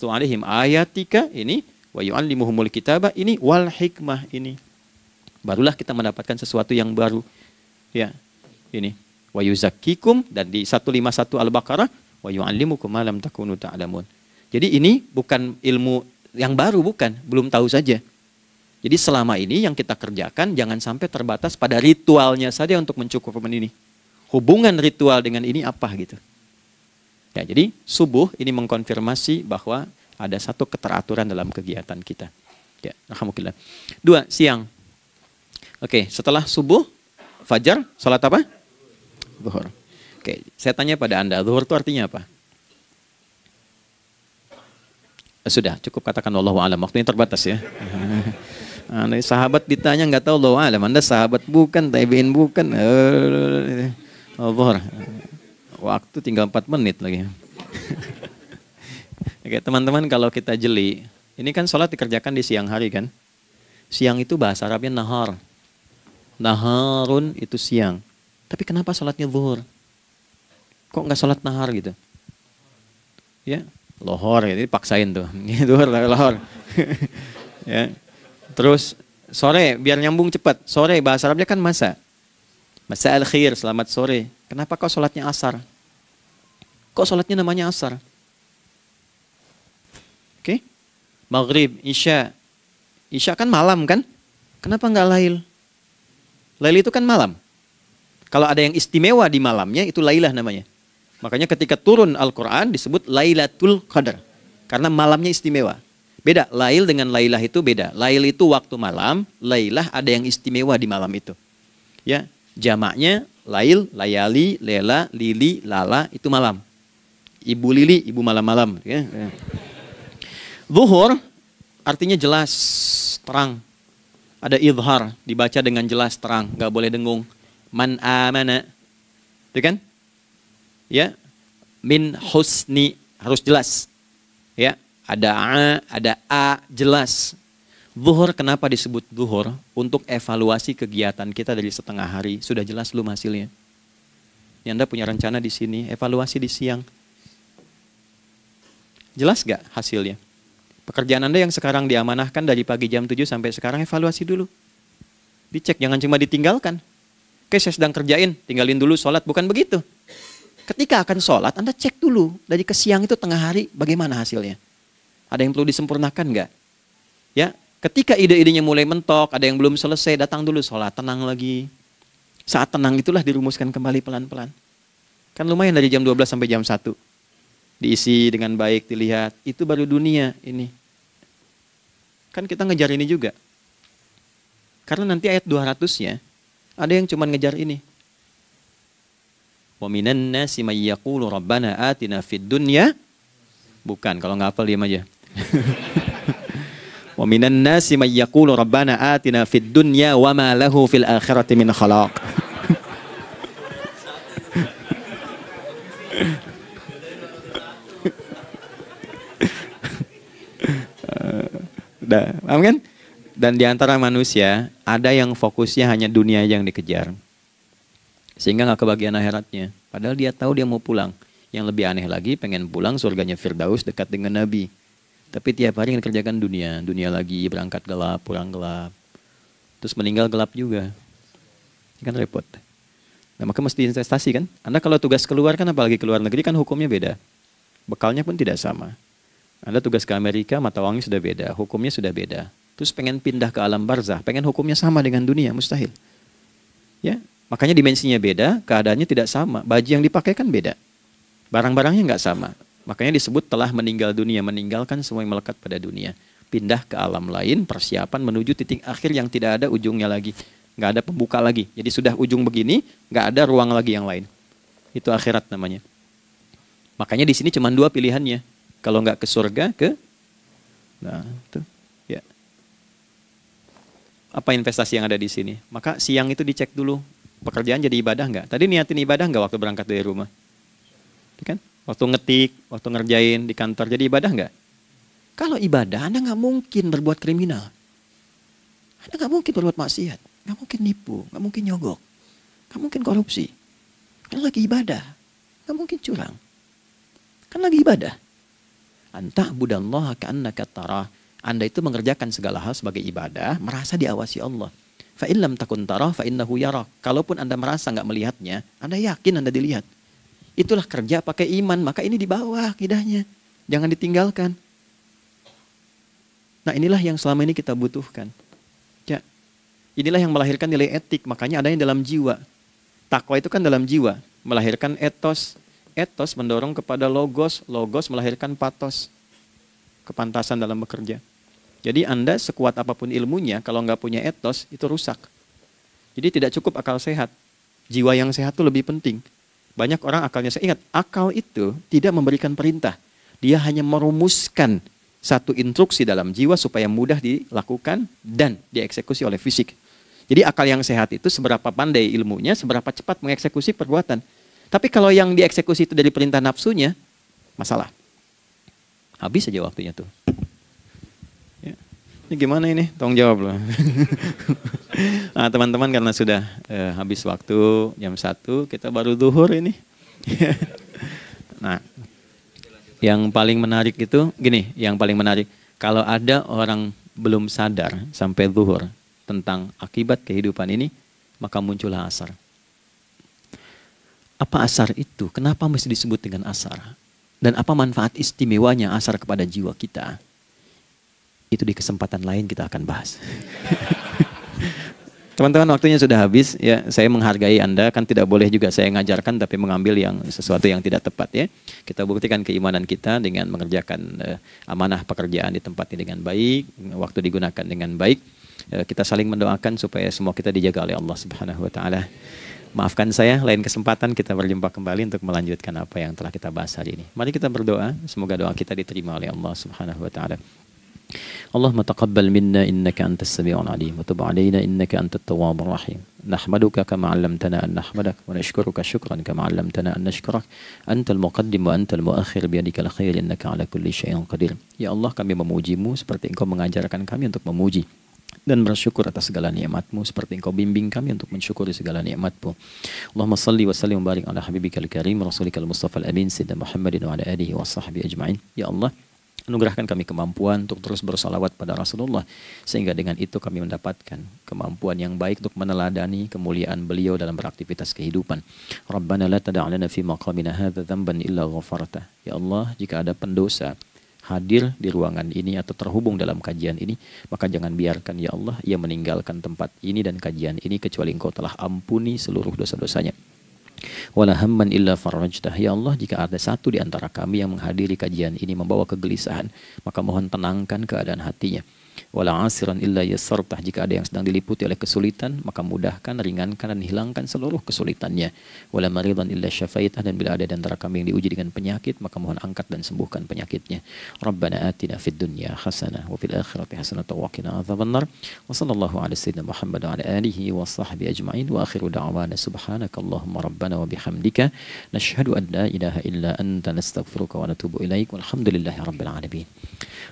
'alaihim ayatika ini wa yu'allimuhumul kitaba ini wal hikmah ini. Barulah kita mendapatkan sesuatu yang baru. Ya. Ini wa yuzakkikum dan di 151 Al-Baqarah wa yu'allimukum ma lam takunu ta'lamun. Jadi ini bukan ilmu yang baru, bukan, belum tahu saja. Jadi selama ini yang kita kerjakan jangan sampai terbatas pada ritualnya saja untuk mencukupkan ini. Hubungan ritual dengan ini apa gitu. Ya, jadi subuh ini mengkonfirmasi bahwa ada satu keteraturan dalam kegiatan kita. Ya, alhamdulillah. 2, siang. Oke, setelah subuh, fajar, salat apa? Zuhur. Oke, saya tanya pada Anda, zuhur itu artinya apa? Sudah, cukup katakan Allahu a'lam. Waktunya terbatas ya. Nah, sahabat ditanya nggak tahu Allahu a'lam. Anda sahabat bukan, tabi'in bukan. Zuhur. Waktu tinggal 4 menit lagi. Oke, teman-teman kalau kita jeli, ini kan sholat dikerjakan di siang hari kan? Siang itu bahasa Arabnya nahar. Naharun itu siang. Tapi kenapa sholatnya zuhur? Kok nggak sholat nahar gitu? Ya, lohor ya, jadi paksain tuh. Zuhur, lohor. Ya. Terus sore, biar nyambung cepat. Sore bahasa Arabnya kan masa. Masa al-khir, selamat sore. Kenapa kok sholatnya asar? Kok sholatnya namanya asar? Oke. Maghrib, isya. Isya kan malam kan? Kenapa nggak lail? Lail itu kan malam. Kalau ada yang istimewa di malamnya, itu lailah namanya. Makanya ketika turun Al-Quran disebut Lailatul Qadar. Karena malamnya istimewa. Beda, lail dengan lailah itu beda. Lail itu waktu malam, lailah ada yang istimewa di malam itu. Ya, jamaknya lail, layali, lela, lili, lala, itu malam. Ibu lili, ibu malam-malam. Ya. Zuhur artinya jelas, terang. Ada idhar, dibaca dengan jelas, terang. Gak boleh dengung. Man amana. Itu kan? Ya. Min husni, harus jelas. Ya. Ada a, jelas. Zuhur kenapa disebut zuhur? Untuk evaluasi kegiatan kita dari setengah hari. Sudah jelas belum hasilnya? Ini Anda punya rencana di sini, evaluasi di siang. Jelas gak hasilnya? Pekerjaan Anda yang sekarang diamanahkan dari pagi jam 7 sampai sekarang, evaluasi dulu. Dicek, jangan cuma ditinggalkan. Oke, saya sedang kerjain, tinggalin dulu sholat. Bukan begitu. Ketika akan sholat, Anda cek dulu. Dari ke siang itu tengah hari, bagaimana hasilnya? Ada yang perlu disempurnakan nggak? Ya, ketika ide-idenya mulai mentok, ada yang belum selesai, datang dulu sholat, tenang lagi. Saat tenang itulah dirumuskan kembali pelan-pelan. Kan lumayan dari jam 12 sampai jam 1. Diisi dengan baik, dilihat. Itu baru dunia ini. Kan kita ngejar ini juga. Karena nanti ayat 200-nya, ada yang cuma ngejar ini. Wa minan nasi may yaqulu rabbana atina fid dunya. Bukan, kalau nggak hafal diam aja. Wa minan nasi may yaqulu rabbana atina fid dunya wa ma lahu fil akhirati min khalaq. Paham kan? Dan di antara manusia ada yang fokusnya hanya dunia yang dikejar, sehingga nggak kebagian akhiratnya. Padahal dia tahu dia mau pulang. Yang lebih aneh lagi, pengen pulang surganya Firdaus dekat dengan Nabi. Tapi tiap hari yang dikerjakan dunia, dunia lagi, berangkat gelap, pulang gelap, terus meninggal gelap juga. Ini kan repot. Nah, maka mesti investasi kan. Anda kalau tugas keluar kan, apalagi keluar negeri kan hukumnya beda. Bekalnya pun tidak sama. Anda tugas ke Amerika, mata uangnya sudah beda, hukumnya sudah beda. Terus pengen pindah ke alam barzah, pengen hukumnya sama dengan dunia, mustahil. Ya, makanya dimensinya beda, keadaannya tidak sama. Baju yang dipakai kan beda. Barang-barangnya nggak sama. Makanya disebut telah meninggal dunia, meninggalkan semua yang melekat pada dunia. Pindah ke alam lain, persiapan menuju titik akhir yang tidak ada ujungnya lagi. Nggak ada pembuka lagi. Jadi sudah ujung begini, nggak ada ruang lagi yang lain. Itu akhirat namanya. Makanya di sini cuma dua pilihannya. Kalau nggak ke surga, nah itu ya. Apa investasi yang ada di sini? Maka siang itu dicek dulu, pekerjaan jadi ibadah nggak? Tadi niatin ibadah nggak waktu berangkat dari rumah? Kan? Waktu ngetik, waktu ngerjain di kantor, jadi ibadah nggak? Kalau ibadah, Anda nggak mungkin berbuat kriminal. Anda nggak mungkin berbuat maksiat, nggak mungkin nipu, nggak mungkin nyogok, nggak mungkin korupsi. Kan lagi ibadah, nggak mungkin curang. Kan lagi ibadah. Anta budallaha ka'annaka tarah. Anda itu mengerjakan segala hal sebagai ibadah, merasa diawasi Allah. Fa in lam takun tarah fa innahu yara. Kalaupun Anda merasa nggak melihatnya, Anda yakin Anda dilihat. Itulah kerja pakai iman, maka ini di bawah akidahnya. Jangan ditinggalkan. Nah, inilah yang selama ini kita butuhkan. Ya. Inilah yang melahirkan nilai etik, makanya adanya dalam jiwa. Takwa itu kan dalam jiwa, melahirkan etos. Etos mendorong kepada logos, logos melahirkan patos, kepantasan dalam bekerja. Jadi Anda sekuat apapun ilmunya, kalau nggak punya etos, itu rusak. Jadi tidak cukup akal sehat. Jiwa yang sehat itu lebih penting. Banyak orang akalnya sehat. Ingat, akal itu tidak memberikan perintah. Dia hanya merumuskan satu instruksi dalam jiwa supaya mudah dilakukan dan dieksekusi oleh fisik. Jadi akal yang sehat itu seberapa pandai ilmunya, seberapa cepat mengeksekusi perbuatan. Tapi kalau yang dieksekusi itu dari perintah nafsunya, masalah. Habis saja waktunya tuh. Ya. Ini gimana ini? Tolong jawab loh. Nah, teman-teman karena sudah habis waktu jam 1, kita baru zuhur ini. Nah, yang paling menarik itu, gini, yang paling menarik. Kalau ada orang belum sadar sampai zuhur tentang akibat kehidupan ini, maka muncullah asar. Apa asar itu? Kenapa mesti disebut dengan asar? Dan apa manfaat istimewanya asar kepada jiwa kita? Itu di kesempatan lain kita akan bahas. Teman-teman, waktunya sudah habis. Ya, saya menghargai Anda, kan tidak boleh juga saya ngajarkan tapi mengambil yang sesuatu yang tidak tepat ya. Kita buktikan keimanan kita dengan mengerjakan amanah pekerjaan di tempat ini dengan baik, waktu digunakan dengan baik. Kita saling mendoakan supaya semua kita dijaga oleh Allah Subhanahu wa taala. Maafkan saya, lain kesempatan kita berjumpa kembali untuk melanjutkan apa yang telah kita bahas hari ini. Mari kita berdoa, semoga doa kita diterima oleh Allah Subhanahu wa taala. Allahumma taqabbal minna innaka antas sami'ul alim wa tub 'alaina innaka antat tawwabur rahim. Nahmaduka kama 'allamtana an nahmadak wa nashkuruka syukran kama 'allamtana an nashkurak. Antal muqaddim wa antal muakhir biyadikal khair innaka 'ala kulli syai'in qadir. Ya Allah, kami memuji-Mu seperti Engkau mengajarkan kami untuk memuji dan bersyukur atas segala nikmat-Mu seperti Engkau bimbing kami untuk mensyukuri segala nikmat-Mu. Allahumma salli wa sallim wa barik ala habibikal karim rasulikal mustafa al-amin sayyidina Muhammadin wa ala alihi wa sahbihi ajma'in. Ya Allah, anugerahkan kami kemampuan untuk terus bersalawat pada Rasulullah, sehingga dengan itu kami mendapatkan kemampuan yang baik untuk meneladani kemuliaan beliau dalam beraktivitas kehidupan. Rabbana la tada' lana fi maqamina hadza dhanban illa ghafartah. Ya Allah, jika ada pendosa hadir di ruangan ini atau terhubung dalam kajian ini, maka jangan biarkan ya Allah ia meninggalkan tempat ini dan kajian ini kecuali Engkau telah ampuni seluruh dosa-dosanya. Wala hamman illa farajtah. Ya Allah, jika ada satu di antara kami yang menghadiri kajian ini membawa kegelisahan, maka mohon tenangkan keadaan hatinya. Wala 'asiran illa yassartah. Jika ada yang sedang diliputi oleh kesulitan, maka mudahkan, ringankan, dan hilangkan seluruh kesulitannya. Wala maridan illa syafaitah. Dan bila ada di antara kami yang diuji dengan penyakit, maka mohon angkat dan sembuhkan penyakitnya. Rabbana atina fid dunya hasanah wa fil akhirati hasanah wa qina adzabannar. Wa sallallahu ala sayyidina Muhammad wa ala alihi wa sahbihi ajma'in. Wa akhiru da'wana subhanakallahumma rabbana wa bihamdika nashhadu an la ilaha illa anta nastaghfiruka wa natubu ilaik. Walhamdulillahi rabbil alamin.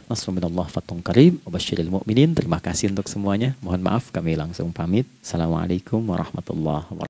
Nasrun minallah fathun qarib wa basyiril mu'minin. Terima kasih untuk semuanya. Mohon maaf kami langsung pamit. Assalamualaikum warahmatullahi wabarakatuh.